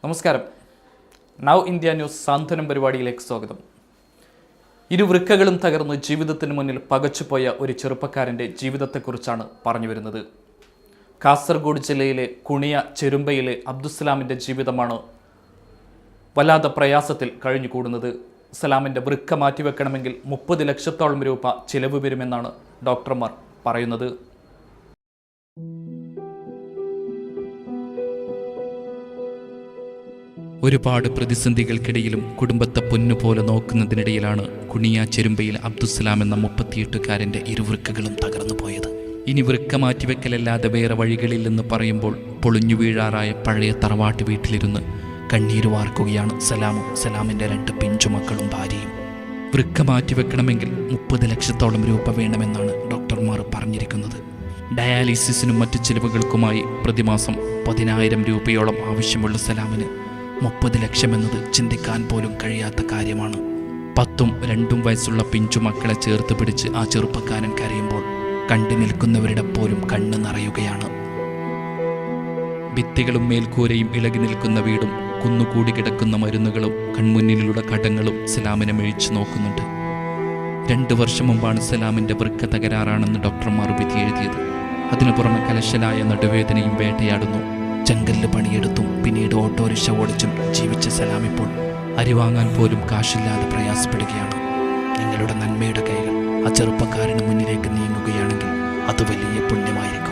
നമസ്കാരം. Now India news സാന്ത്വനം പരിപാടിയിലേക്ക് സ്വാഗതം. ഇരുവൃക്കകളും തകർന്ന് ജീവിതത്തിന് മുന്നിൽ പകച്ചുപോയ ഒരു ചെറുപ്പക്കാരൻ്റെ ജീവിതത്തെക്കുറിച്ചാണ് പറഞ്ഞു വരുന്നത്. കാസർഗോഡ് ജില്ലയിലെ കുണിയ ചെരുമ്പയിലെ അബ്ദുസ്സലാമിൻ്റെ ജീവിതമാണ് വല്ലാത്ത പ്രയാസത്തിൽ കഴിഞ്ഞുകൂടുന്നത്. സലാമിൻ്റെ വൃക്ക മാറ്റിവെക്കണമെങ്കിൽ 30 ലക്ഷത്തോളം രൂപ ചിലവ് വരുമെന്നാണ് ഡോക്ടർമാർ പറയുന്നത്. ഒരുപാട് പ്രതിസന്ധികൾക്കിടയിലും കുടുംബത്തെ പൊന്നുപോലെ നോക്കുന്നതിനിടയിലാണ് കുണിയ ചെരുമ്പയിൽ അബ്ദുസ്സലാം എന്ന 38-കാരൻ്റെ ഇരുവൃക്കകളും തകർന്നു പോയത്. ഇനി വൃക്ക മാറ്റിവെക്കലല്ലാതെ വേറെ വഴികളില്ലെന്ന് പറയുമ്പോൾ പൊളിഞ്ഞു വീഴാറായ പഴയ തറവാട്ട് വീട്ടിലിരുന്ന് കണ്ണീര് വാർക്കുകയാണ് സലാമും സലാമിൻ്റെ 2 പിഞ്ചുമക്കളും ഭാര്യയും. വൃക്ക മാറ്റിവെക്കണമെങ്കിൽ 30 ലക്ഷത്തോളം രൂപ വേണമെന്നാണ് ഡോക്ടർമാർ പറഞ്ഞിരിക്കുന്നത്. ഡയാലിസിസിനും മറ്റു ചിലവുകൾക്കുമായി പ്രതിമാസം 10,000 രൂപയോളം ആവശ്യമുള്ള സലാമിന് 30 ലക്ഷം എന്നത് ചിന്തിക്കാൻ പോലും കഴിയാത്ത കാര്യമാണ്. 10ഉം 2ഉം വയസ്സുള്ള പിഞ്ചുമക്കളെ ചേർത്ത് പിടിച്ച് ആ ചെറുപ്പക്കാരൻ കരയുമ്പോൾ കണ്ടു നിൽക്കുന്നവരുടെ പോലും കണ്ണ് നിറയുകയാണ്. ഭിത്തികളും മേൽക്കൂരയും ഇളകി നിൽക്കുന്ന വീടും കുന്നുകൂടി കിടക്കുന്ന മരുന്നുകളും കൺമുന്നിലുള്ള കടങ്ങളും സലാമിനെ മെഴിച്ചു നോക്കുന്നുണ്ട്. 2 വർഷം മുമ്പാണ് സലാമിൻ്റെ വൃക്ക തകരാറാണെന്ന് ഡോക്ടർമാർ വിധി എഴുതിയത്. അതിനു പുറമെ കലശലായ നടുവേദനയും വേട്ടയാടുന്നു. ജംഗലിൽ പണിയെടുത്തും പിന്നീട് ഓട്ടോറിക്ഷ ഓടിച്ചും ജീവിച്ച സലാം ഇപ്പോൾ അരി വാങ്ങാൻ പോലും കാശില്ലാതെ പ്രയാസപ്പെടുകയാണ്. നിങ്ങളുടെ നന്മയുടെ കൈകൾ ആ ചെറുപ്പക്കാരന് മുന്നിലേക്ക് നീങ്ങുകയാണെങ്കിൽ അത് വലിയ പുണ്യമായിരിക്കും.